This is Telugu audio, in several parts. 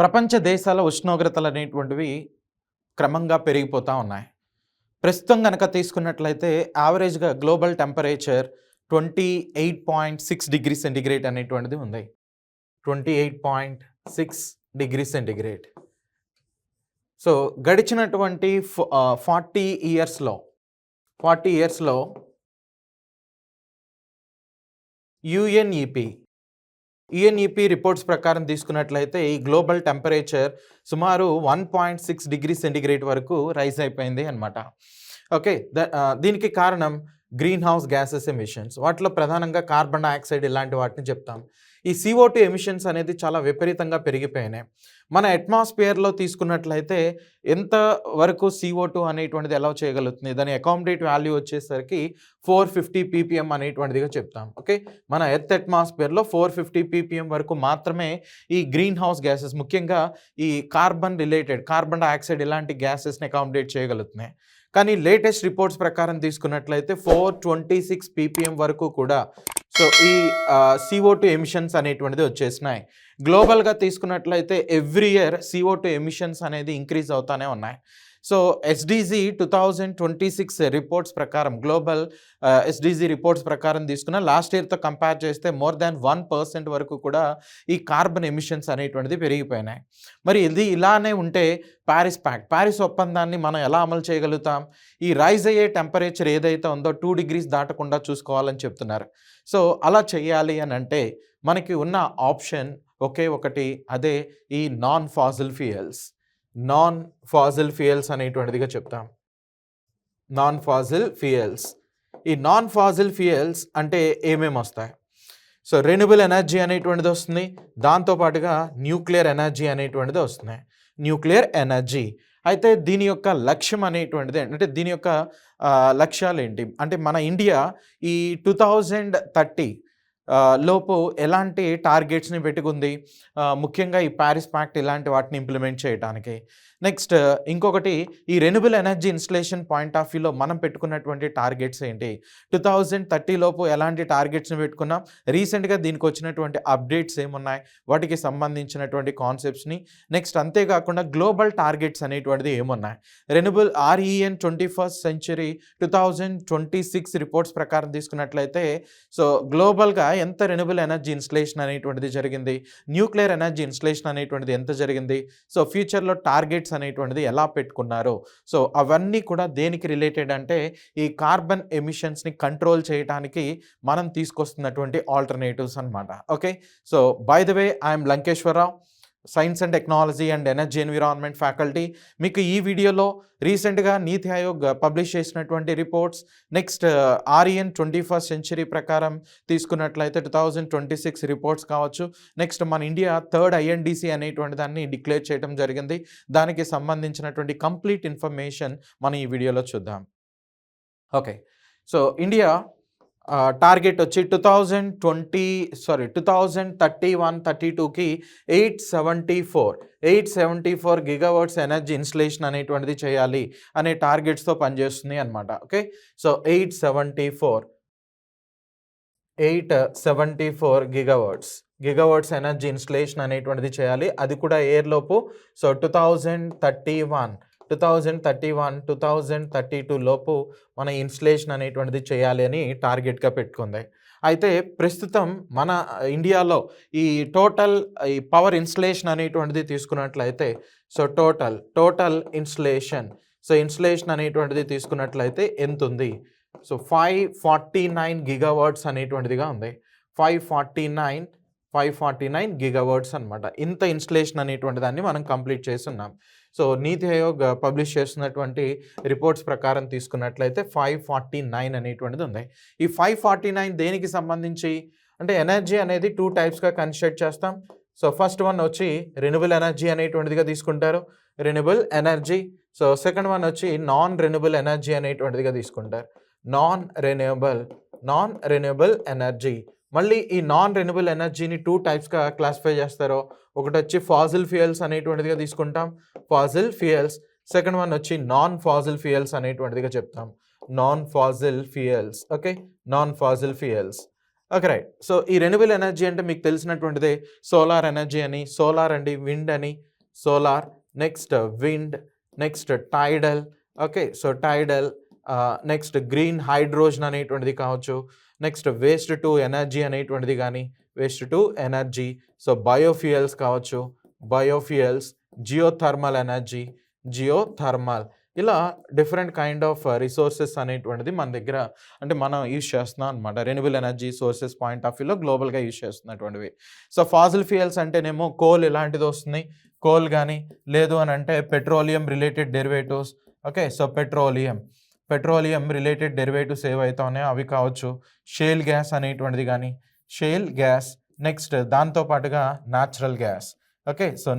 ప్రపంచ దేశాల ఉష్ణోగ్రతలు అనేటువంటివి క్రమంగా పెరిగిపోతూ ఉన్నాయి. ప్రస్తుతం గనక తీసుకున్నట్లయితే యావరేజ్‌గా గ్లోబల్ టెంపరేచర్ 28.6 డిగ్రీ సెంటీగ్రేడ్ అనేటువంటిది ఉంది. 28.6 డిగ్రీ సెంటీగ్రేడ్. సో, గడిచినటువంటి 40 ఇయర్స్‌లో యుఎన్ఈపీ రిపోర్ట్స్ ప్రకారం తీసుకున్నట్లయితే ఈ గ్లోబల్ టెంపరేచర్ సుమారు 1.6 డిగ్రీ సెంటీగ్రేడ్ వరకు రైజ్ అయిపోయింది అనమాట. ఓకే. దీనికి కారణం గ్రీన్ హౌస్ గ్యాసెస్ ఎమిషన్స్. వాటిలో ప్రధానంగా కార్బన్ డయాక్సైడ్ ఇలాంటి వాటిని చెప్తాం. ఈ CO2 ఎమిషన్స్ అనేది చాలా విపరీతంగా పెరిగిపోయినాయి. మన అట్మాస్ఫియర్లో తీసుకున్నట్లయితే ఎంత వరకు CO2 అనేటువంటిది అలౌ చేయగలుగుతుంది, దాని అకామిడేట్ వాల్యూ వచ్చేసరికి 450 ppm అనేటువంటిదిగా చెప్తాం. ఓకే. మన ఎర్త్ అట్మాస్ఫియర్లో 450 ppm వరకు మాత్రమే ఈ గ్రీన్ హౌస్ గ్యాసెస్, ముఖ్యంగా ఈ కార్బన్ డయాక్సైడ్ ఇలాంటి గ్యాసెస్ని అకామిడేట్ చేయగలుగుతున్నాయి. కానీ లేటెస్ట్ రిపోర్ట్స్ ప్రకారం తీసుకున్నట్లయితే 426 ppm వరకు కూడా సో ఈ CO2 ఎమిషన్స్ అనేటువంటిది వచ్చేసినాయి. గ్లోబల్గా తీసుకున్నట్లయితే ఎవ్రీ ఇయర్ CO2 ఎమిషన్స్ అనేది ఇంక్రీజ్ అవుతానే ఉన్నాయి. సో SDG 2026 రిపోర్ట్స్ ప్రకారం, గ్లోబల్ SDG రిపోర్ట్స్ ప్రకారం తీసుకున్న లాస్ట్ ఇయర్తో కంపేర్ చేస్తే మోర్ దాన్ 1% వరకు కూడా ఈ కార్బన్ ఎమిషన్స్ అనేటువంటిది పెరిగిపోయినాయి. మరి ఇది ఇలానే ఉంటే ప్యారిస్ ఒప్పందాన్ని మనం ఎలా అమలు చేయగలుగుతాం? ఈ రైజ్ అయ్యే టెంపరేచర్ ఏదైతే ఉందో 2 డిగ్రీస్ దాటకుండా చూసుకోవాలని చెప్తున్నారు. సో అలా చేయాలి అని అంటే మనకి ఉన్న ఆప్షన్ ఒకే ఒకటి, అదే ఈ నాన్ ఫాసిల్ ఫ్యూయల్స్ అనేటువంటిదిగా చెప్తాం. ఈ నాన్ ఫాసిల్ ఫ్యూయల్స్ అంటే ఏమేమి వస్తాయి? సో రెన్యూబుల్ ఎనర్జీ అనేటువంటిది వస్తుంది, దాంతోపాటుగా న్యూక్లియర్ ఎనర్జీ అనేటువంటిది వస్తున్నాయి. న్యూక్లియర్ ఎనర్జీ అయితే దీని యొక్క లక్ష్యం అనేటువంటిది, అంటే దీని యొక్క లక్ష్యాలు ఏంటి అంటే, మన ఇండియా ఈ 2030 లోపు ఎలాంటి టార్గెట్స్ని పెట్టుకుంది, ముఖ్యంగా ఈ ప్యారిస్ ప్యాక్ట్ ఇలాంటి వాటిని ఇంప్లిమెంట్ చేయడానికి. నెక్స్ట్ ఇంకొకటి, ఈ renewable energy installation point of వ్యూలో మనం పెట్టుకున్నటువంటి టార్గెట్స్ ఏంటి, 2030 లోపు ఎలాంటి టార్గెట్స్ని పెట్టుకున్నాం, రీసెంట్గా దీనికి వచ్చినటువంటి అప్డేట్స్ ఏమున్నాయి, వాటికి సంబంధించినటువంటి కాన్సెప్ట్స్ని, నెక్స్ట్ అంతేకాకుండా గ్లోబల్ టార్గెట్స్ అనేటువంటిది ఏమున్నాయి. Renewable REN 21st Century 2026 reports ప్రకారం తీసుకున్నట్లయితే సో గ్లోబల్గా ఎంత రెన్యూబుల్ ఎనర్జీ ఇన్స్టలేషన్ అనేటువంటిది జరిగింది, న్యూక్లియర్ ఎనర్జీ ఇన్స్టలేషన్ అనేటువంటిది ఎంత జరిగింది, సో ఫ్యూచర్లో టార్గెట్స్ అనేటువంటిది ఎలా పెట్టుకున్నారు. సో అవన్నీ కూడా దేనికి రిలేటెడ్ అంటే, ఈ కార్బన్ ఎమిషన్స్ని కంట్రోల్ చేయడానికి మనం తీసుకొస్తున్నటువంటి ఆల్టర్నేటివ్స్ అనమాట. Okay. So by the way, I'm Lankeswararao, science and technology and energy environment faculty. మీకు ఈ వీడియోలో రీసెంట్గా నీతి ఆయోగ్ పబ్లిష్ చేసినటువంటి reports, next REN 21st Century ప్రకారం తీసుకున్నట్లయితే 2026 రిపోర్ట్స్ కావచ్చు, నెక్స్ట్ మన ఇండియా 3rd INDC అనేటువంటి దాన్ని డిక్లేర్ చేయడం జరిగింది. దానికి సంబంధించినటువంటి కంప్లీట్ ఇన్ఫర్మేషన్ మనం ఈ వీడియోలో చూద్దాం. ఓకే. సో ఇండియా టార్గెట్ వచ్చి 2031-32కి 874 గిగావాట్స్ ఎనర్జీ ఇన్స్టలేషన్ అనేటువంటిది చేయాలి అనే టార్గెట్స్తో పనిచేస్తుంది అనమాట. Okay. So 874 gigawatts energy installation అనేటువంటిది చేయాలి, అది కూడా ఎయిర్లోపు. సో 2032 లోపు మన ఇన్స్టలేషన్ అనేటువంటిది చేయాలి అని టార్గెట్గా పెట్టుకుంది. అయితే ప్రస్తుతం మన ఇండియాలో ఈ టోటల్ ఈ పవర్ ఇన్స్టలేషన్ అనేటువంటిది తీసుకున్నట్లయితే, సో టోటల్ ఇన్స్టలేషన్ అనేటువంటిది తీసుకున్నట్లయితే ఎంత ఉంది? సో 549 గిగావాట్స్ అనేటువంటిదిగా ఉంది. 549 గిగావాట్స్ అనమాట. ఇంత ఇన్స్టలేషన్ అనేటువంటి దాన్ని మనం కంప్లీట్ చేస్తున్నాం. సో నీతి ఆయోగ్ పబ్లిష్ చేస్తున్నటువంటి రిపోర్ట్స్ ప్రకారం తీసుకున్నట్లయితే 549 అనేటువంటిది ఉంది. ఈ 549 దేనికి సంబంధించి అంటే, ఎనర్జీ అనేది 2 టైప్స్గా కన్సిడర్ చేస్తాం. సో ఫస్ట్ వన్ వచ్చి రెన్యూబుల్ ఎనర్జీ అనేటువంటిదిగా తీసుకుంటారు, renewable energy. So second one వచ్చి నాన్ రెన్యూబుల్ ఎనర్జీ అనేటువంటిదిగా తీసుకుంటారు, నాన్ రెన్యూబుల్ ఎనర్జీ. మళ్ళీ ఈ నాన్ రెన్యూబుల్ ఎనర్జీని 2 టైప్స్గా క్లాసిఫై చేస్తారు. ఒకటి వచ్చి ఫాసిల్ ఫ్యూయల్స్ అనేటువంటిదిగా తీసుకుంటాం, ఫాసిల్ ఫ్యూయల్స్. సెకండ్ వన్ వచ్చి నాన్ ఫాసిల్ ఫ్యూయల్స్ అనేటువంటిదిగా చెప్తాం, non fossil fuels. Okay, non fossil fuels. Okay, right. So ఈ రెన్యూబుల్ ఎనర్జీ అంటే మీకు తెలిసినటువంటిదే, సోలార్ ఎనర్జీ అని, సోలార్ అండి, విండ్ అని, solar, next wind, next tidal. Okay, so tidal, next green hydrogen అనేటువంటిది కావచ్చు, నెక్స్ట్ వేస్ట్ టు ఎనర్జీ అనేటువంటిది కానీ, waste to energy. So biofuels కావచ్చు, బయోఫ్యూయల్స్, జియోథర్మల్ ఎనర్జీ, జియోథర్మల్. ఇలా డిఫరెంట్ కైండ్ ఆఫ్ రిసోర్సెస్ అనేటువంటిది మన దగ్గర అంటే మనం యూజ్ చేస్తున్నాం అనమాట. Renewable energy sources point of వ్యూలో గ్లోబల్గా యూజ్ చేస్తున్నటువంటివి. సో ఫాజిల్ ఫ్యూయల్స్ అంటేనేమో కోల్ ఇలాంటిది వస్తుంది, కోల్ కానీ లేదు అని అంటే petroleum related derivatives. Okay, so petroleum related derivatives ఏవైతే ఉన్నాయో అవి కావచ్చు, షేల్ గ్యాస్ అనేటువంటిది కానీ, షేల్ గ్యాస్. నెక్స్ట్ దాంతోపాటుగా natural gas. Okay, so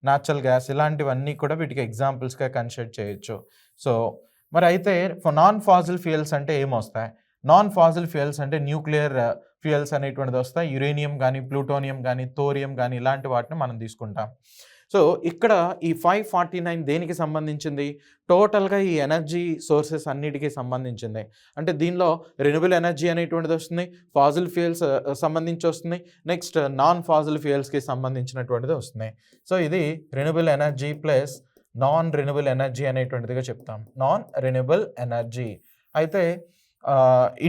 natural gas ఇలాంటివన్నీ కూడా వీటికి ఎగ్జాంపుల్స్గా కన్సిడర్ చేయొచ్చు. సో మరి అయితే నాన్ ఫాజిల్ ఫ్యూయల్స్ అంటే ఏమొస్తాయి? నాన్ ఫాజిల్ ఫ్యూయల్స్ అంటే న్యూక్లియర్ ఫ్యూయల్స్ అనేటువంటిది వస్తాయి. యురేనియం కానీ, ప్లూటోనియం కానీ, థోరియం కానీ ఇలాంటి వాటిని మనం తీసుకుంటాం. సో ఇక్కడ ఈ 549 దేనికి సంబంధించింది? టోటల్గా ఈ ఎనర్జీ సోర్సెస్ అన్నిటికీ సంబంధించింది. అంటే దీనిలో రెన్యూబుల్ ఎనర్జీ అనేటువంటిది వస్తుంది, ఫాజిల్ ఫ్యూయల్స్ సంబంధించి వస్తుంది, నెక్స్ట్ నాన్ ఫాజిల్ ఫ్యూయల్స్కి సంబంధించినటువంటిది వస్తుంది. సో ఇది renewable energy plus non renewable energy అనేటువంటిదిగా చెప్తాం. Non renewable energy. అయితే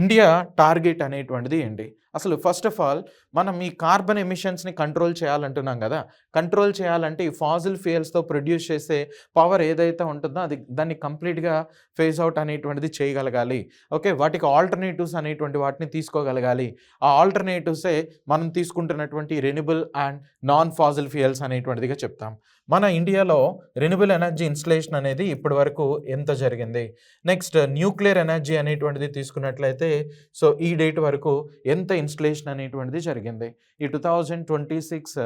ఇండియా టార్గెట్ అనేటువంటిది ఏంటి? అసలు ఫస్ట్ ఆఫ్ ఆల్ మనం ఈ కార్బన్ ఎమిషన్స్ని కంట్రోల్ చేయాలంటున్నాం కదా. కంట్రోల్ చేయాలంటే ఈ ఫాజిల్ ఫ్యూయల్స్తో ప్రొడ్యూస్ చేసే పవర్ ఏదైతే ఉంటుందో దాన్ని కంప్లీట్గా ఫేజ్ అవుట్ అనేటువంటిది చేయగలగాలి. ఓకే, వాటికి ఆల్టర్నేటివ్స్ అనేటువంటి వాటిని తీసుకోగలగాలి. ఆ ఆల్టర్నేటివ్సే మనం తీసుకుంటున్నటువంటి renewable and non fossil fuels అనేటువంటిదిగా చెప్తాం. మన ఇండియాలో రెన్యూబుల్ ఎనర్జీ ఇన్స్టలేషన్ అనేది ఇప్పటి వరకు ఎంత జరిగింది? నెక్స్ట్ న్యూక్లియర్ ఎనర్జీ అనేటువంటిది తీసుకున్నట్లయితే సో ఈ డేట్ వరకు ఎంత ఇన్స్టలేషన్ అనేటువంటిది జరిగింది? ఈ 2026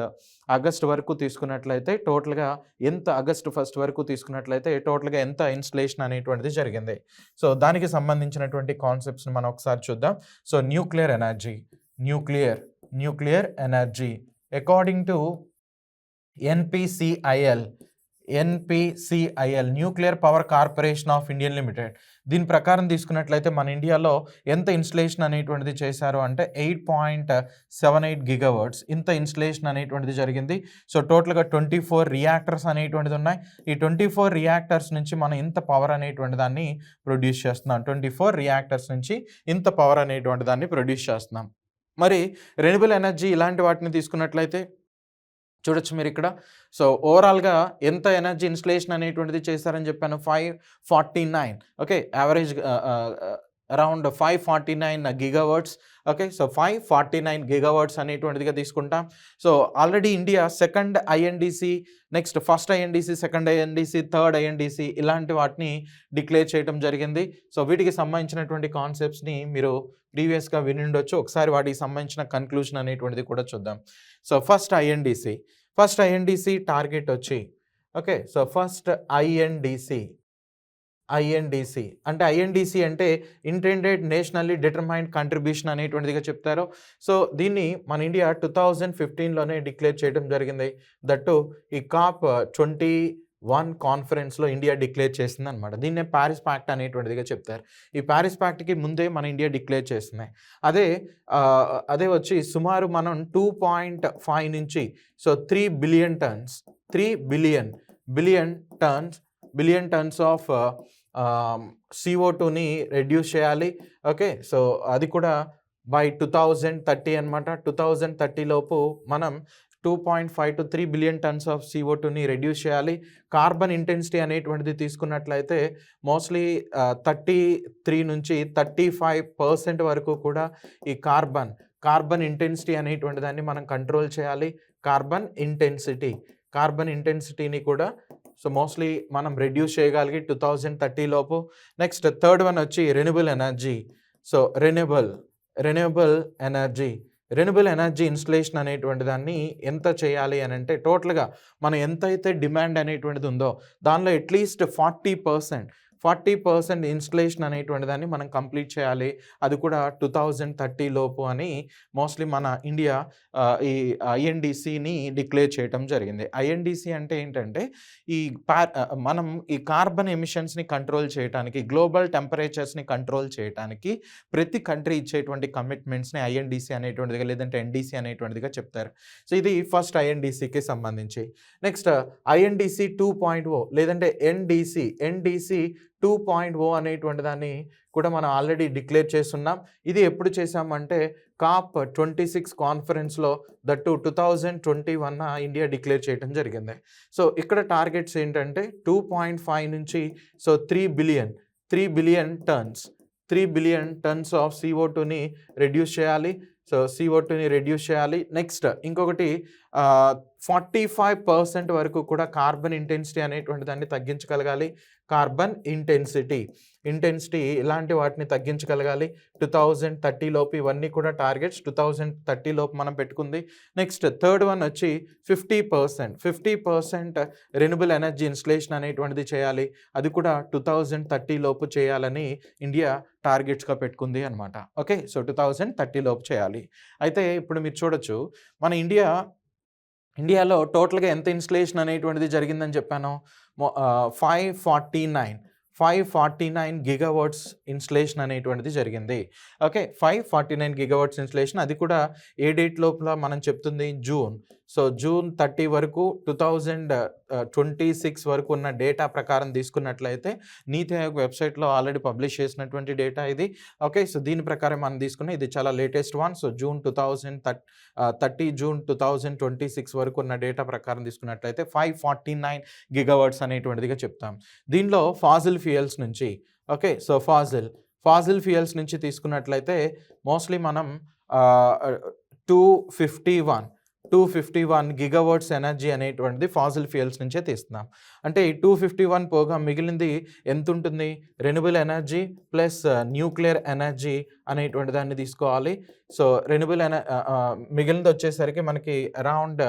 ఆగస్ట్ వరకు తీసుకున్నట్లయితే టోటల్గా ఎంత, ఆగస్ట్ 1 వరకు తీసుకున్నట్లయితే టోటల్గా ఎంత ఇన్స్టలేషన్ అనేటువంటిది జరిగింది? సో దానికి సంబంధించినటువంటి కాన్సెప్ట్స్ని మనం ఒకసారి చూద్దాం. So nuclear energy according to NPCIL, nuclear power corporation of Indian limited. దీని ప్రకారం తీసుకున్నట్లయితే మన ఇండియాలో ఎంత ఇన్స్టలేషన్ అనేటువంటిది చేశారు అంటే 8.78 గిగావాట్స్ ఇంత ఇన్స్టలేషన్ అనేటువంటిది జరిగింది. సో టోటల్గా 24 రియాక్టర్స్ అనేటువంటిది ఉన్నాయి. ఈ 24 రియాక్టర్స్ నుంచి మనం ఇంత పవర్ అనేటువంటి దాన్ని ప్రొడ్యూస్ చేస్తున్నాం. 24 రియాక్టర్స్ నుంచి ఇంత పవర్ అనేటువంటి దాన్ని ప్రొడ్యూస్ చేస్తున్నాం. మరి రెన్యూబుల్ ఎనర్జీ ఇలాంటి వాటిని తీసుకున్నట్లయితే చూడొచ్చు మీరు ఇక్కడ. సో ఓవరాల్గా ఎంత ఎనర్జీ ఇన్స్టలేషన్ అనేటువంటిది చేశారని చెప్పాను, 549. Okay, average around 549 gigawatts. Okay, so 549 gigawatts అనేటువంటిదిగా తీసుకుంటాం. So already India second INDC, next first INDC, second INDC, third INDC ఇలాంటి వాటిని డిక్లేర్ చేయడం జరిగింది. సో వీటికి సంబంధించినటువంటి కాన్సెప్ట్స్ని మీరు ప్రీవియస్గా విని ఉండొచ్చు. ఒకసారి వాటికి సంబంధించిన కన్క్లూషన్ అనేటువంటిది కూడా చూద్దాం. సో ఫస్ట్ ఐఎన్డిసి టార్గెట్ వచ్చి ఓకే, సో ఫస్ట్ ఐఎన్డిసి అంటే ఐఎన్డిసి అంటే ఇంటెండెడ్ నేషనల్లీ డిటర్మైన్డ్ కంట్రిబ్యూషన్ అనేటువంటిదిగా చెప్తారు. సో దీన్ని మన ఇండియా 2015లోనే డిక్లేర్ చేయడం జరిగింది. దట్టు ఈ COP21 కాన్ఫరెన్స్లో ఇండియా డిక్లేర్ చేసింది అనమాట. దీన్నే ప్యారిస్ ప్యాక్ట్ అనేటువంటిదిగా చెప్తారు. ఈ ప్యారిస్ ప్యాక్ట్కి ముందే మన ఇండియా డిక్లేర్ చేస్తున్నాయి. అదే వచ్చి సుమారు మనం 2.5 నుంచి సో 3 బిలియన్ టన్స్ ఆఫ్ CO2ని రెడ్యూస్ చేయాలి. ఓకే, సో అది కూడా బై 2030 అనమాట. 2030 లోపు మనం 2.5 to 3 బిలియన్ టన్స్ ఆఫ్ CO2ని రెడ్యూస్ చేయాలి. కార్బన్ ఇంటెన్సిటీ అనేటువంటిది తీసుకున్నట్లయితే మోస్ట్లీ 33 నుంచి 35% వరకు కూడా ఈ కార్బన్ ఇంటెన్సిటీ అనేటువంటి దాన్ని మనం కంట్రోల్ చేయాలి. కార్బన్ ఇంటెన్సిటీని కూడా సో మోస్ట్లీ మనం రెడ్యూస్ చేయగలిగి 2030 లోపు. నెక్స్ట్ థర్డ్ వన్ వచ్చి renewable energy. So renewable energy installation అనేటువంటి దాన్ని ఎంత చేయాలి అని అంటే టోటల్గా మనం ఎంతైతే డిమాండ్ అనేటువంటిది ఉందో దానిలో అట్లీస్ట్ 40% 40% ఇన్‌స్టలేషన్ అనేటువంటి దాన్ని మనం కంప్లీట్ చేయాలి. అది కూడా 2030 లోపు అని మోస్ట్‌లీ మన ఇండియా ఈ ఐఎన్‌డీసీని డిక్లేర్ చేయటం జరిగింది. ఐఎన్‌డీసీ అంటే ఏంటంటే ఈ మనం ఈ కార్బన్ ఎమిషన్స్‌ని కంట్రోల్ చేయటానికి, గ్లోబల్ టెంపరేచర్స్‌ని కంట్రోల్ చేయటానికి ప్రతి కంట్రీ ఇచ్చేటువంటి కమిట్మెంట్స్‌ని ఐఎన్‌డీసీ అనేటువంటిదిగా లేదంటే ఎన్‌డీసీ అనేటువంటిదిగా చెప్తారు. సో ఇది ఫస్ట్ ఐఎన్‌డీసీకి సంబంధించి. నెక్స్ట్ ఐఎన్‌డీసీ 2.0 లేదంటే ఎన్‌డీసీ 2.0 అనేటువంటి దాన్ని కూడా మనం ఆల్రెడీ డిక్లేర్ చేసున్నాం. ఇది ఎప్పుడు చేశామంటే కాప్ 26 కాన్ఫరెన్స్‌లో దట్టు 2021 ఇండియా డిక్లేర్ చేయడం జరిగింది. సో ఇక్కడ టార్గెట్స్ ఏంటంటే 2.5 నుంచి 3 బిలియన్ టన్స్ ఆఫ్ CO2ని రెడ్యూస్ చేయాలి. సో CO2ని రెడ్యూస్ చేయాలి. నెక్స్ట్ ఇంకొకటి 45% వరకు కూడా కార్బన్ ఇంటెన్సిటీ అనేటువంటి దాన్ని తగ్గించగలగాలి. కార్బన్ ఇంటెన్సిటీ ఇలాంటి వాటిని తగ్గించగలగాలి 2030 లోపు. ఇవన్నీ కూడా టార్గెట్స్ 2030 లోపు మనం పెట్టుకుంది. నెక్స్ట్ థర్డ్ వన్ వచ్చి 50% రెన్యూబుల్ ఎనర్జీ ఇన్‌స్టలేషన్ అనేటువంటిది చేయాలి. అది కూడా 2030 లోపు చేయాలని ఇండియా టార్గెట్స్‌గా పెట్టుకుంది అనమాట. ఓకే. సో 2030 లోపు చేయాలి. అయితే ఇప్పుడు మీరు చూడొచ్చు మన ఇండియాలో టోటల్‌గా ఎంత ఇన్‌స్టలేషన్ అనేటువంటిది జరిగిందని చెప్పాను. 549 గిగావాట్స్ ఇన్‌స్టలేషన్ అనేటువంటిది జరిగింది. ఓకే. 549 gigawatts installation. అది కూడా ఏ డేట్ లోపల మనం చెప్తుంది జూన్. సో జూన్ 30 వరకు 2026 వరకు ఉన్న డేటా ప్రకారం తీసుకున్నట్లయితే నీతి ఆయోగ్ వెబ్‌సైట్‌లో ఆల్రెడీ పబ్లిష్ చేసినటువంటి డేటా ఇది. ఓకే. సో దీని ప్రకారం మనం తీసుకున్న ఇది చాలా లేటెస్ట్ వన్. సో జూన్ 2026 వరకు ఉన్న డేటా ప్రకారం తీసుకున్నట్లయితే 549 గిగావాట్స్ అనేటువంటిదిగా చెప్తాం. దీనిలో ఫాసిల్ ఫ్యూయల్స్ నుంచి ఓకే. సో ఫాసిల్ ఫ్యూయల్స్ నుంచి తీసుకున్నట్లయితే మోస్ట్‌లీ మనం 251 గిగావాట్స్ ఎనర్జీ అనేటువంటిది ఫాసిల్ ఫ్యూయల్స్ నుంచే తీస్తున్నాం. అంటే ఈ 251 పోగా మిగిలింది ఎంత ఉంటుంది? Renewable energy plus nuclear energy అనేటువంటి దాన్ని తీసుకోవాలి. సో మిగిలినది వచ్చేసరికి మనకి అరౌండ్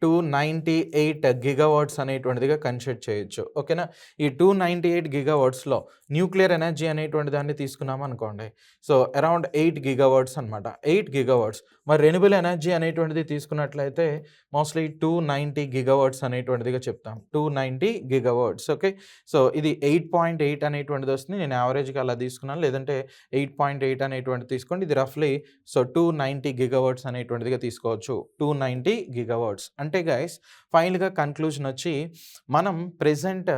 298 గిగావాట్స్ అనేటువంటిదిగా కన్సిడర్ చేయొచ్చు. ఓకేనా. ఈ 298 గిగావాట్స్‌లో న్యూక్లియర్ ఎనర్జీ అనేటువంటి దాన్ని తీసుకున్నాం అనుకోండి. సో అరౌండ్ 8 గిగావాట్స్ అనమాట. 8 గిగావాట్స్. మరి రెన్యూబుల్ ఎనర్జీ అనేటువంటిది తీసుకున్నట్లయితే మోస్ట్‌లీ 290 గిగావాట్స్ అనేటువంటిదిగా చెప్తాం. 290 గిగావాట్స్. ఓకే. సో ఇది 8.8 అనేటువంటిది వస్తుంది. నేను యావరేజ్‌గా అలా తీసుకున్నాను. లేదంటే 8.8 అనేటువంటిది తీసుకోండి. ఇది రఫ్‌లీ 290 గిగావాట్స్ అనేటువంటిదిగా తీసుకోవచ్చు. 290 గిగావాట్స్. అంటే గైస్ ఫైనల్‌గా కన్క్లూజన్ వచ్చి మనం ప్రెజెంట్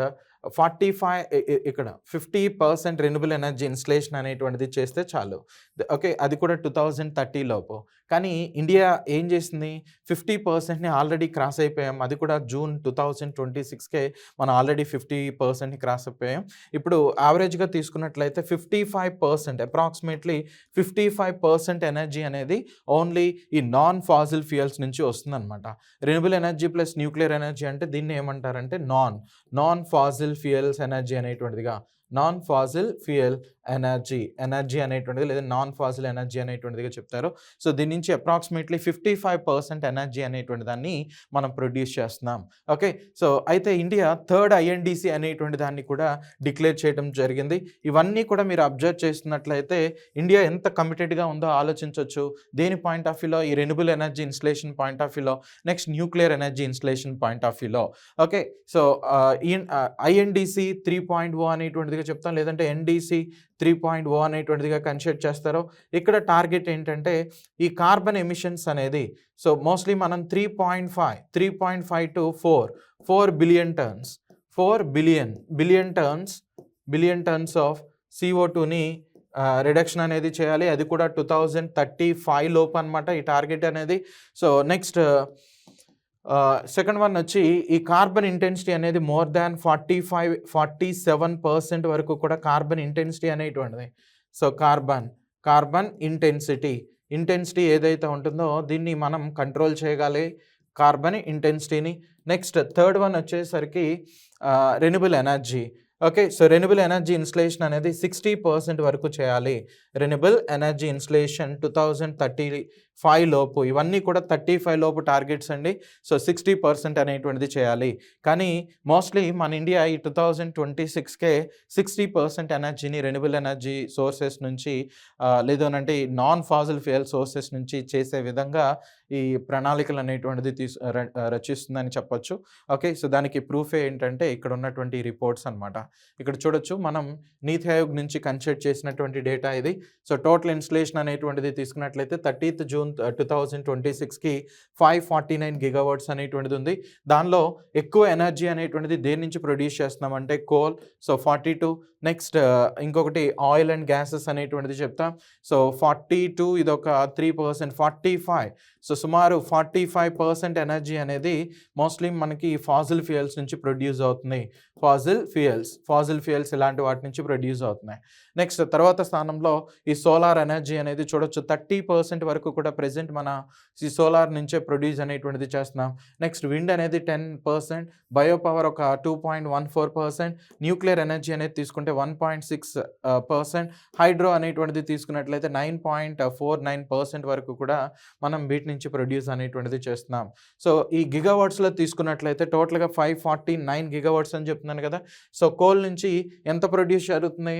50% రెన్యూబుల్ ఎనర్జీ ఇన్‌స్టలేషన్ అనేటువంటిది చేస్తే చాలు. ఓకే. అది కూడా 2030 లోపు. కానీ ఇండియా ఏం చేసింది? 50%ని ఆల్రెడీ క్రాస్ అయిపోయాం. అది కూడా జూన్ 2026కే మనం ఆల్రెడీ 50%ని క్రాస్ అయిపోయాం. ఇప్పుడు యావరేజ్‌గా తీసుకున్నట్లయితే 55% అప్రాక్సిమేట్‌లీ 55% ఎనర్జీ అనేది ఓన్లీ ఈ నాన్ ఫాసిల్ ఫ్యూయల్స్ నుంచి వస్తుందన్నమాట. Renewable energy plus nuclear energy అంటే దీన్ని ఏమంటారంటే నాన్ ఫాసిల్ ఫ్యూయల్స్ ఎనర్జీ అనేటువంటిదిగా నాన్ ఫాసిల్ ఫ్యూయల్ ఎనర్జీ అనేటువంటిది లేదా నాన్ ఫాసిల్ ఎనర్జీ అనేటువంటిదిగా చెప్తారు. సో దీని నుంచి అప్రాక్సిమేట్లీ 55% ఎనర్జీ అనేటువంటి దాన్ని మనం ప్రొడ్యూస్ చేస్తున్నాం. ఓకే. సో అయితే ఇండియా థర్డ్ ఐఎన్‌డీసీ అనేటువంటి దాన్ని కూడా డిక్లేర్ చేయడం జరిగింది. ఇవన్నీ కూడా మీరు అబ్జర్వ్ చేస్తున్నట్లయితే ఇండియా ఎంత కమిటెడ్‌గా ఉందో ఆలోచించవచ్చు. దేని పాయింట్ ఆఫ్ వ్యూలో? ఈ renewable energy installation point of వ్యూలో, next nuclear energy installation point of వ్యూలో. ఓకే. సో ఐఎన్‌డీసీ 3.0 అనేటువంటిదిగా చెప్తాం. లేదంటే ఎన్‌డీసీ 3.0 అనేటువంటిదిగా కన్సిడర్ చేస్తారో ఇక్కడ టార్గెట్ ఏంటంటే ఈ కార్బన్ ఎమిషన్స్ అనేది సో మోస్ట్‌లీ మనం 3.5 టు 4 బిలియన్ టన్స్ ఆఫ్ CO2ని రిడక్షన్ అనేది చేయాలి. అది కూడా 2035 లోపు అనమాట ఈ టార్గెట్ అనేది. సో నెక్స్ట్ సెకండ్ వన్ వచ్చి ఈ కార్బన్ ఇంటెన్సిటీ అనేది మోర్ దాన్ 47% వరకు కూడా కార్బన్ ఇంటెన్సిటీ అనేటువంటిది. సో కార్బన్ ఇంటెన్సిటీ ఏదైతే ఉంటుందో దీన్ని మనం కంట్రోల్ చేయగలి కార్బన్ ఇంటెన్సిటీని. నెక్స్ట్ థర్డ్ వన్ వచ్చేసరికి renewable energy. Okay. So renewable energy installation అనేది 60% వరకు చేయాలి. రెన్యూబుల్ ఎనర్జీ ఇన్‌స్టలేషన్ 2030 5 లోపు ఇవన్నీ కూడా 35 లోపు టార్గెట్స్ అండి. సో 60% అనేటువంటిది చేయాలి. కానీ మోస్ట్లీ మన ఇండియా ఈ 2026కే 60% ఎనర్జీని రెన్యూబుల్ ఎనర్జీ సోర్సెస్ నుంచి లేదు అనంటే నాన్ ఫాసిల్ ఫ్యూయల్ సోర్సెస్ నుంచి చేసే విధంగా ఈ ప్రణాళికలు అనేటువంటిది రచిస్తుందని చెప్పొచ్చు. ఓకే, సో దానికి ప్రూఫ్ ఏంటంటే ఇక్కడ ఉన్నటువంటి రిపోర్ట్స్ అనమాట. ఇక్కడ చూడొచ్చు, మనం నీతి ఆయోగ్ నుంచి కన్సిడర్ చేసినటువంటి డేటా ఇది. సో టోటల్ ఇన్స్టలేషన్ అనేటువంటిది తీసుకున్నట్లయితే 30th June 2026కి 549 గిగావాట్స్ అనేటువంటిది ఉంది. దానిలో ఎక్కువ ఎనర్జీ అనేటువంటిది దేని నుంచి ప్రొడ్యూస్ చేస్తున్నామంటే కోల్, సో 42. నెక్స్ట్ ఇంకొకటి ఆయిల్ అండ్ గ్యాసెస్ అనేటువంటిది చెప్తాం. సో 42 ఇదొక 3%, 45. సో సుమారు 45% ఎనర్జీ అనేది మోస్ట్లీ మనకి ఫాజిల్ ఫ్యూయల్స్ నుంచి ప్రొడ్యూస్ అవుతున్నాయి. ఫాజిల్ ఫ్యూయల్స్ ఇలాంటి వాటి నుంచి ప్రొడ్యూస్ అవుతున్నాయి. నెక్స్ట్ తర్వాత స్థానంలో ఈ సోలార్ ఎనర్జీ అనేది చూడొచ్చు, 30% వరకు కూడా ప్రెజెంట్ మన ఈ సోలార్ నుంచే ప్రొడ్యూస్ అనేటువంటిది చేస్తున్నాం. నెక్స్ట్ విండ్ అనేది 10%, బయో పవర్ ఒక 2.14%, న్యూక్లియర్ ఎనర్జీ అనేది తీసుకుంటే 1.6%, హైడ్రో అనేటువంటిది తీసుకున్నట్లయితే 9.49% వరకు కూడా మనం వీటి నుంచి ప్రొడ్యూస్ అనేటువంటిది చేస్తున్నాం. సో ఈ గిగావాట్స్లో తీసుకున్నట్లయితే టోటల్గా 549 గిగావాట్స్ అని చెప్తున్నాను కదా. సో కోల్ నుంచి ఎంత ప్రొడ్యూస్ జరుగుతుంది,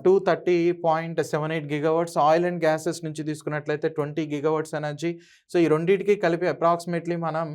230.78 గిగావాట్స్. ఆయిల్ అండ్ గ్యాసెస్ నుంచి తీసుకున్నట్లయితే 20 గిగావాట్స్ ఎనర్జీ. సో ఈ రెండింటికి కలిపి అప్రాక్సిమేట్లీ మనం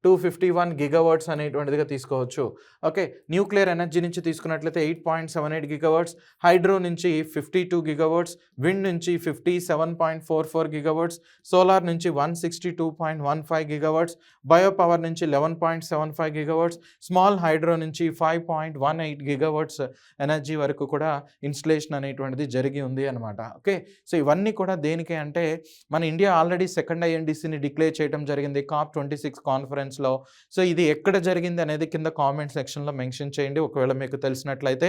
251 గిగావాట్స్ అనేటువంటిదిగా తీసుకోవచ్చు. ఓకే, న్యూక్లియర్ ఎనర్జీ నుంచి తీసుకున్నట్లయితే 8.78 గిగావాట్స్, హైడ్రో నుంచి 52 గిగావాట్స్, విండ్ నుంచి 57.44 గిగావాట్స్, సోలార్ నుంచి 162.15 గిగావాట్స్, బయో పవర్ నుంచి 11.75 గిగావాట్స్, స్మాల్ హైడ్రో నుంచి 5.18 గిగావాట్స్ ఎనర్జీ వరకు కూడా ఇన్స్టలేషన్ అనేటువంటిది జరిగి ఉంది అనమాట. ఓకే, సో ఇవన్నీ కూడా దేనికి అంటే మన ఇండియా ఆల్రెడీ సెకండ్ ఐఎన్డిసిని డిక్లేర్ చేయడం జరిగింది COP26 కాన్ఫరెన్స్లో. సో ఇది ఎక్కడ జరిగింది అనేది కింద కామెంట్ సెక్షన్లో మెన్షన్ చేయండి ఒకవేళ మీకు తెలిసినట్లయితే.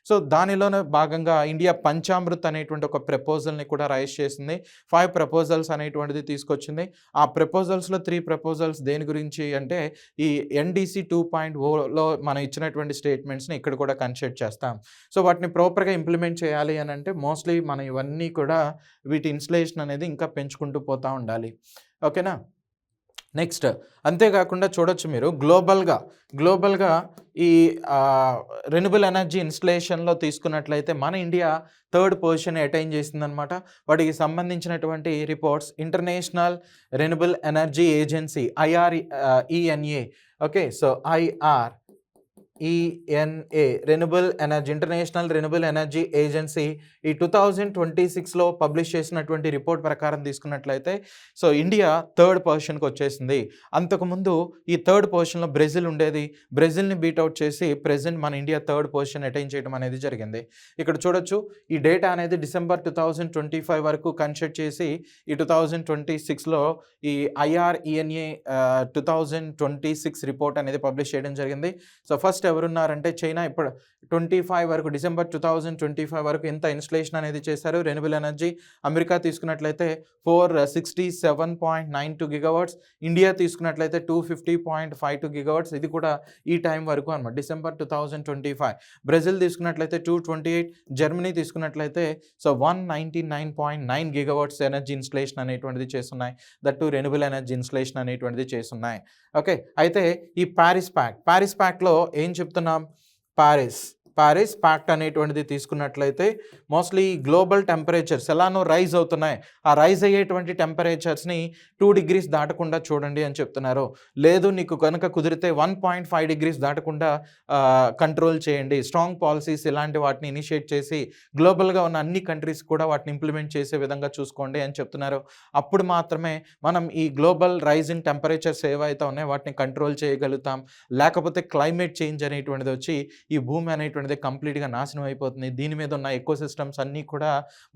సో దానిలోనే భాగంగా ఇండియా పంచామృత్ అనేటువంటి ఒక ప్రపోజల్ని కూడా రైజ్ చేసింది. 5 ప్రపోజల్స్ అనేటువంటిది తీసుకొచ్చింది. ఆ ప్రపోజల్స్లో 3 ప్రపోజల్స్ దేని గురించి అంటే ఈ NDC 2.0లో మనం ఇచ్చినటువంటి స్టేట్మెంట్స్ని ఇక్కడ కూడా కన్సిడర్ చేస్తాం. సో వాటిని ప్రాపర్గా ఇంప్లిమెంట్ చేయాలి అని అంటే మోస్ట్లీ మనం ఇవన్నీ కూడా వీటి ఇన్స్టలేషన్ అనేది ఇంకా పెంచుకుంటూ పోతూ ఉండాలి. ఓకేనా. నెక్స్ట్ అంతేకాకుండా చూడొచ్చు మీరు గ్లోబల్గా ఈ రెన్యూబుల్ ఎనర్జీ ఇన్స్టలేషన్లో తీసుకున్నట్లయితే మన ఇండియా 3rd పొజిషన్ అటైన్ చేసిందనమాట. వాటికి సంబంధించినటువంటి reports international renewable energy agency IRENA. Okay, so IRENA international renewable energy agency ఈ 2026లో పబ్లిష్ చేసినటువంటి రిపోర్ట్ ప్రకారం తీసుకున్నట్లయితే సో ఇండియా 3rd పొజిషన్కి వచ్చేసింది. అంతకుముందు ఈ 3rd పొజిషన్లో బ్రెజిల్ ఉండేది. బ్రెజిల్ని బీట్అవుట్ చేసి ప్రెజెంట్ మన ఇండియా 3rd పొజిషన్ అటైన్ చేయడం అనేది జరిగింది. ఇక్కడ చూడొచ్చు, ఈ డేటా అనేది December 2025 వరకు కన్సిడర్ చేసి ఈ 2026లో ఈ IRENA 2026 రిపోర్ట్ అనేది పబ్లిష్ చేయడం జరిగింది. సో ఫస్ట్ ఎవరున్నారంటే చైనా. ఇప్పుడు 25 వరకు December 2025 వరకు ఎంత ఇన్స్టలేషన్ అనేది చేశారు రెన్యూబుల్ ఎనర్జీ. అమెరికా తీసుకున్నట్లయితే 467.92 గిగావాట్స్, ఇండియా తీసుకున్నట్లయితే 250.52 గిగావాట్స్. ఇది కూడా ఈ టైం వరకు అనమాట, December 2025. బ్రెజిల్ తీసుకున్నట్లయితే 228, జర్మనీ తీసుకున్నట్లయితే సో 199.9 గిగావాట్స్ ఎనర్జీ ఇన్స్టలేషన్ అనేటువంటిది చేస్తున్నాయి. దట్టు రెన్యూబుల్ ఎనర్జీ ఇన్స్టలేషన్ అనేటువంటిది చేస్తున్నాయి. ఓకే, అయితే ఈ ప్యారిస్ ప్యాక్ట్లో ఏం చెప్తున్నాం, ప్యారిస్ ప్యాక్ట్ అనేటువంటిది తీసుకున్నట్లయితే మోస్ట్లీ గ్లోబల్ టెంపరేచర్స్ ఎలానో రైజ్ అవుతున్నాయి. ఆ రైజ్ అయ్యేటువంటి టెంపరేచర్స్ని 2 degrees దాటకుండా చూడండి అని చెప్తున్నారు. లేదు నీకు కనుక కుదిరితే 1.5 degrees దాటకుండా కంట్రోల్ చేయండి. స్ట్రాంగ్ పాలసీస్ ఇలాంటి వాటిని ఇనిషియేట్ చేసి గ్లోబల్గా ఉన్న అన్ని కంట్రీస్ కూడా వాటిని ఇంప్లిమెంట్ చేసే విధంగా చూసుకోండి అని చెప్తున్నారు. అప్పుడు మాత్రమే మనం ఈ గ్లోబల్ రైజింగ్ టెంపరేచర్స్ ఏవైతే ఉన్నాయో వాటిని కంట్రోల్ చేయగలుగుతాం. లేకపోతే క్లైమేట్ చేంజ్ అనేటువంటిది వచ్చి ఈ భూమి అనేటువంటిది కంప్లీట్గా నాశనం అయిపోతుంది. దీని మీద ఉన్న ఎకోసిస్టమ్స్ అన్నీ కూడా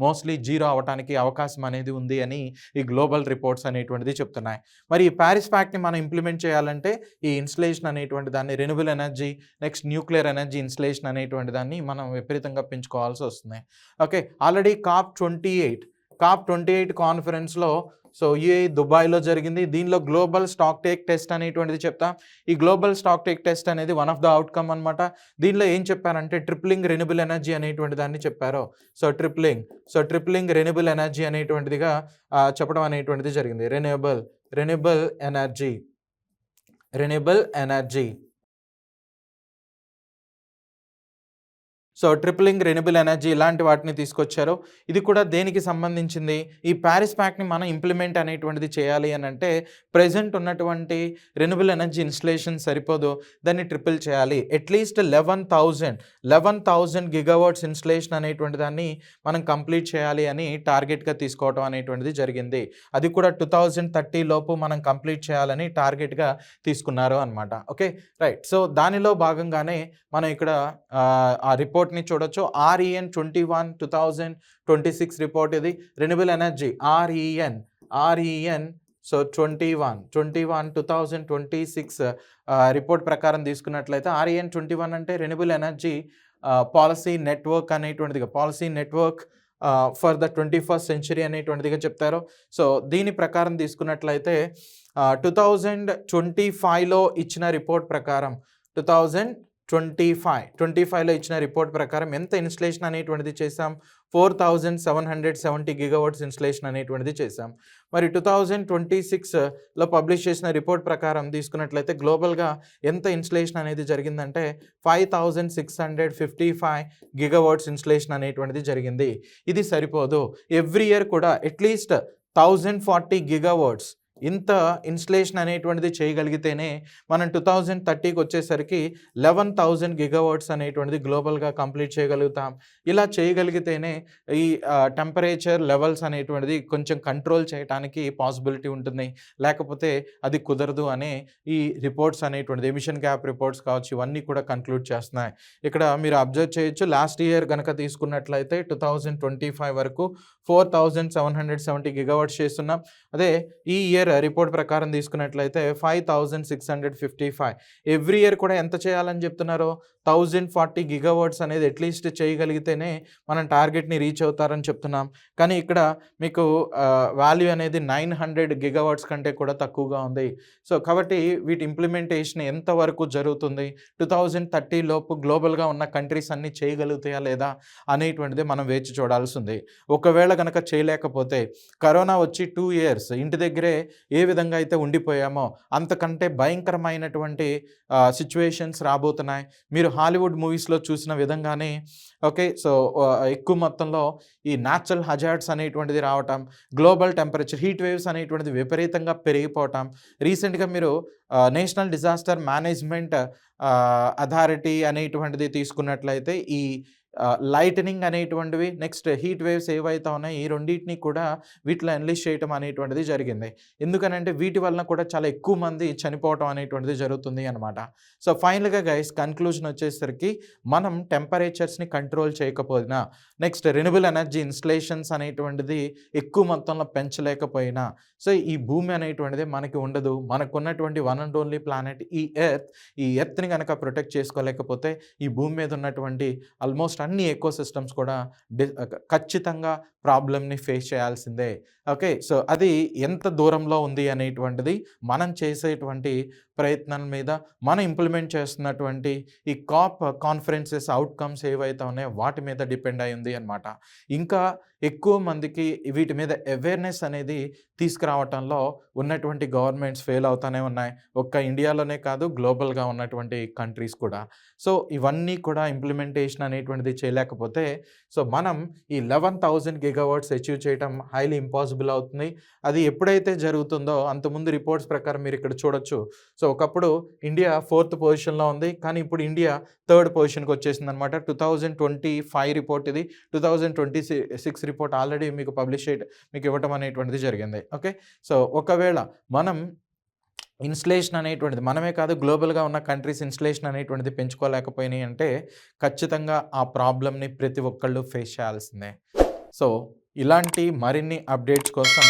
మోస్ట్లీ జీరో అవడానికి అవకాశం అనేది ఉంది అని ఈ గ్లోబల్ రిపోర్ట్స్ అనేటువంటిది చెప్తున్నాయి. మరి ఈ ప్యారిస్ ప్యాక్ట్ని మనం ఇంప్లిమెంట్ చేయాలంటే ఈ ఇన్స్టలేషన్ అనేటువంటి దాన్ని renewable energy, next nuclear energy installation అనేటువంటి దాన్ని మనం విపరీతంగా పెంచుకోవాల్సి వస్తుంది. ఓకే, ఆల్రెడీ COP28 కాన్ఫరెన్స్లో సో యూఏఈ దుబాయ్లో జరిగింది. దీనిలో గ్లోబల్ స్టాక్ టేక్ టెస్ట్ అనేటువంటిది చెప్తాం. ఈ గ్లోబల్ స్టాక్ టేక్ టెస్ట్ అనేది వన్ ఆఫ్ ద అవుట్కమ్ అనమాట. దీనిలో ఏం చెప్పారంటే ట్రిప్లింగ్ రెన్యూబుల్ ఎనర్జీ అనేటువంటి దాన్ని చెప్పారు. సో ట్రిప్లింగ్ రెన్యూబుల్ ఎనర్జీ అనేటువంటిదిగా చెప్పడం అనేటువంటిది జరిగింది. Renewable energy. So tripling renewable energy ఇలాంటి వాటిని తీసుకొచ్చారు. ఇది కూడా దేనికి సంబంధించింది? ఈ ప్యారిస్ ప్యాక్ట్‌ని మనం ఇంప్లిమెంట్ అనేటువంటిది చేయాలి అని అంటే ప్రెజెంట్ ఉన్నటువంటి రెన్యూబుల్ ఎనర్జీ ఇన్‌స్టలేషన్ సరిపోదు. దాన్ని ట్రిపుల్ చేయాలి. అట్‌లీస్ట్ 11,000 గిగావాట్స్ ఇన్‌స్టలేషన్ అనేటువంటి దాన్ని మనం కంప్లీట్ చేయాలి అని టార్గెట్‌గా తీసుకోవడం అనేటువంటిది జరిగింది. అది కూడా 2030 లోపు మనం కంప్లీట్ చేయాలని టార్గెట్‌గా తీసుకున్నారు అనమాట. Okay, right. సో దానిలో భాగంగానే మనం ఇక్కడ ఆ రిపోర్ట్‌ని చూడొచ్చు. REN 21 2026 రిపోర్ట్ ఇది. Renewable energy REN so 2026 report ప్రకారం తీసుకున్నట్లయితే REN 21 అంటే రెన్యూబుల్ ఎనర్జీ పాలసీ నెట్వర్క్ అనేటువంటిదిగా, policy network for the 21st century అనేటువంటిదిగా చెప్తారు. సో దీని ప్రకారం తీసుకున్నట్లయితే 2025లో ఇచ్చిన రిపోర్ట్ ప్రకారం 2025లో ఇచ్చిన రిపోర్ట్ ప్రకారం ఎంత ఇన్‌స్టలేషన్ అనేటువంటిది చేసాం? 4,770 గిగావాట్స్ ఇన్‌స్టలేషన్ అనేటువంటిది చేసాం. మరి 2026లో పబ్లిష్ చేసిన రిపోర్ట్ ప్రకారం తీసుకున్నట్లయితే గ్లోబల్‌గా ఎంత ఇన్‌స్టలేషన్ అనేది జరిగిందంటే 5,655 గిగావాట్స్ ఇన్‌స్టలేషన్ అనేటువంటిది జరిగింది. ఇది సరిపోదు. ఎవ్రీ ఇయర్ కూడా అట్‌లీస్ట్ 1,040 గిగావాట్స్ ఇంత ఇన్‌స్టలేషన్ అనేటువంటిది చేయగలిగితేనే మనం 2030కి వచ్చేసరికి 11,000 గిగావాట్స్ అనేటువంటిది గ్లోబల్‌గా కంప్లీట్ చేయగలుగుతాం. ఇలా చేయగలిగితేనే ఈ టెంపరేచర్ లెవెల్స్ అనేటువంటిది కొంచెం కంట్రోల్ చేయడానికి పాసిబిలిటీ ఉంటుంది. లేకపోతే అది కుదరదు అనే ఈ రిపోర్ట్స్ అనేటువంటిది, ఎమిషన్ గ్యాప్ రిపోర్ట్స్ కావచ్చు, ఇవన్నీ కూడా కన్క్లూడ్ చేస్తున్నాయి. ఇక్కడ మీరు అబ్జర్వ్ చేయొచ్చు. లాస్ట్ ఇయర్ గనక తీసుకున్నట్లయితే 2025 వరకు 4,770 గిగావాట్స్ చేస్తున్నాం. అదే ఈ ఇయర్ రిపోర్ట్ ప్రకారం తీసుకున్నట్లయితే 5,655. ఎవ్రీ ఇయర్ కూడా ఎంత చేయాలని చెప్తున్నారు? 1,040 గిగావాట్స్ అనేది అట్లీస్ట్ చేయగలిగితేనే మనం టార్గెట్ని రీచ్ అవుతారని చెప్తున్నాం. కానీ ఇక్కడ మీకు వాల్యూ అనేది 900 గిగావాట్స్ కంటే కూడా తక్కువగా ఉంది. సో కాబట్టి వీటి ఇంప్లిమెంటేషన్ ఎంతవరకు జరుగుతుంది, 2030 లోపు గ్లోబల్గా ఉన్న కంట్రీస్ అన్నీ చేయగలుగుతాయా లేదా అనేటువంటిది మనం వేచి చూడాల్సి ఉంది. ఒకవేళ కనుక చేయలేకపోతే కరోనా వచ్చి 2 ఇయర్స్ ఇంటి దగ్గరే ఏ విధంగా అయితే ఉండిపోయామో అంతకంటే భయంకరమైనటువంటి సిచ్యువేషన్స్ రాబోతున్నాయి. మీరు హాలీవుడ్ మూవీస్లో చూసిన విధంగానే ఓకే, సో ఎక్కువ మొత్తంలో ఈ న్యాచురల్ హజార్డ్స్ అనేటువంటిది రావటం, గ్లోబల్ టెంపరేచర్ హీట్ వేవ్స్ అనేటువంటిది విపరీతంగా పెరిగిపోవటం. రీసెంట్గా మీరు నేషనల్ డిజాస్టర్ మేనేజ్మెంట్ అథారిటీ అనేటువంటిది తీసుకున్నట్లయితే ఈ లైటనింగ్ అనేటువంటివి, నెక్స్ట్ హీట్ వేవ్స్ ఏవైతే ఉన్నాయో ఈ రెండింటిని కూడా వీటిలో ఎన్లిస్ట్ చేయటం అనేటువంటిది జరిగింది. ఎందుకనంటే వీటి వలన కూడా చాలా ఎక్కువ మంది చనిపోవటం అనేటువంటిది జరుగుతుంది అనమాట. సో ఫైనల్గా గైస్ కన్క్లూజన్ వచ్చేసరికి మనం టెంపరేచర్స్ని కంట్రోల్ చేయకపోయినా, నెక్స్ట్ రెన్యూబుల్ ఎనర్జీ ఇన్‌స్టలేషన్స్ అనేటువంటిది ఎక్కువ మొత్తంలో పెంచలేకపోయినా, సో ఈ భూమి అనేటువంటిది మనకి ఉండదు. మనకున్నటువంటి వన్ అండ్ ఓన్లీ ప్లానెట్ ఈ ఎర్త్ని కనుక ప్రొటెక్ట్ చేసుకోలేకపోతే ఈ భూమి మీద ఉన్నటువంటి ఆల్మోస్ట్ అన్ని ఎకోసిస్టమ్స్ కూడా ఖచ్చితంగా ప్రాబ్లమ్ని ఫేస్ చేయాల్సిందే. ఓకే, సో అది ఎంత దూరంలో ఉంది అనేటువంటిది మనం చేసేటువంటి ప్రయత్నాల మీద, మనం ఇంప్లిమెంట్ చేస్తున్నటువంటి ఈ కాన్ఫరెన్సెస్ అవుట్కమ్స్ ఏవైతే ఉన్నాయో వాటి మీద డిపెండ్ అయి ఉంది అనమాట. ఇంకా ఎక్కువ మందికి వీటి మీద అవేర్నెస్ అనేది తీసుకురావటంలో ఉన్నటువంటి గవర్నమెంట్స్ ఫెయిల్ అవుతూనే ఉన్నాయి. ఒక్క ఇండియాలోనే కాదు, గ్లోబల్గా ఉన్నటువంటి కంట్రీస్ కూడా. సో ఇవన్నీ కూడా ఇంప్లిమెంటేషన్ అనేటువంటిది చేయలేకపోతే సో మనం ఈ 11,000 గిగావాట్స్ అచీవ్ చేయటం హైలీ ఇంపాసిబుల్ అవుతుంది. అది ఎప్పుడైతే జరుగుతుందో, అంతకుముందు రిపోర్ట్స్ ప్రకారం మీరు ఇక్కడ చూడొచ్చు. సో ఒకప్పుడు ఇండియా 4th పొజిషన్లో ఉంది, కానీ ఇప్పుడు ఇండియా 3rd పొజిషన్కి వచ్చేసింది అనమాట. 2025 రిపోర్ట్ ఇది. 2026 రిపోర్ట్ ఆల్రెడీ మీకు పబ్లిష్ మీకు ఇవ్వటం అనేటువంటిది జరిగింది. ఓకే, సో ఒకవేళ మనం ఇన్‌స్టలేషన్ అనేటువంటిది మనమే కాదు, గ్లోబల్గా ఉన్న కంట్రీస్ ఇన్‌స్టలేషన్ అనేటువంటిది పెంచుకోలేకపోయినాయి అంటే ఖచ్చితంగా ఆ ప్రాబ్లమ్ని ప్రతి ఒక్కళ్ళు ఫేస్ చేయాల్సిందే. సో ఇలాంటి మరిన్ని అప్డేట్స్ కోసం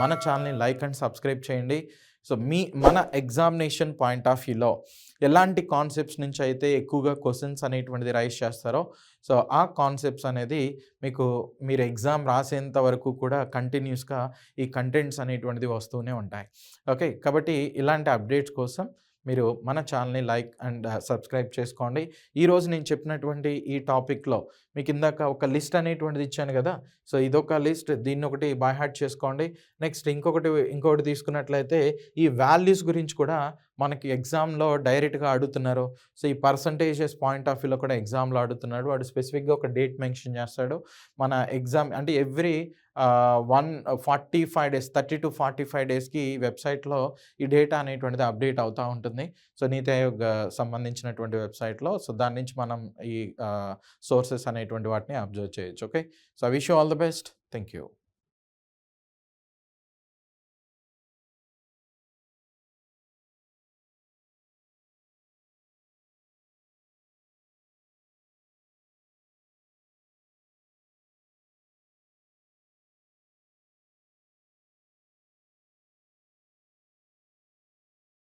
మన ఛానల్ని లైక్ అండ్ సబ్స్క్రైబ్ చేయండి. సో మన ఎగ్జామినేషన్ పాయింట్ ఆఫ్ వ్యూలో ఎలాంటి కాన్సెప్ట్స్ నుంచి అయితే ఎక్కువగా క్వశ్చన్స్ అనేటువంటిది రైజ్ చేస్తారో, సో ఆ కాన్సెప్ట్స్ అనేది మీరు ఎగ్జామ్ రాసేంత వరకు కూడా కంటిన్యూస్గా ఈ కంటెంట్స్ అనేటువంటిది వస్తూనే ఉంటాయి. ఓకే, కాబట్టి ఇలాంటి అప్డేట్స్ కోసం మీరు మన ఛానల్ని లైక్ అండ్ సబ్స్క్రైబ్ చేసుకోండి. ఈరోజు నేను చెప్పినటువంటి ఈ టాపిక్లో మీకు ఇందాక ఒక లిస్ట్ అనేటువంటిది ఇచ్చాను కదా, సో ఇదొక లిస్ట్, దీన్ని ఒకటి బై హార్ట్ చేసుకోండి. నెక్స్ట్ ఇంకొకటి తీసుకున్నట్లయితే ఈ వాల్యూస్ గురించి కూడా మనకి ఎగ్జామ్లో డైరెక్ట్గా అడుగుతున్నారు. సో ఈ పర్సంటేజెస్ పాయింట్ ఆఫ్ వ్యూలో కూడా ఎగ్జామ్లో అడుగుతున్నాడు. వాడు స్పెసిఫిక్గా ఒక డేట్ మెన్షన్ చేస్తాడు. మన ఎగ్జామ్ అంటే ఎవ్రీ 145 డేస్ 30 to 45 డేస్కి వెబ్సైట్లో ఈ డేటా అనేటువంటిది అప్డేట్ అవుతూ ఉంటుంది. సో నీతి ఆయోగ్ సంబంధించినటువంటి వెబ్సైట్లో. సో దాని నుంచి మనం ఈ సోర్సెస్ అనేటువంటి వాటిని అబ్జర్వ్ చేయొచ్చు. Okay, so I wish you all the best. Thank you.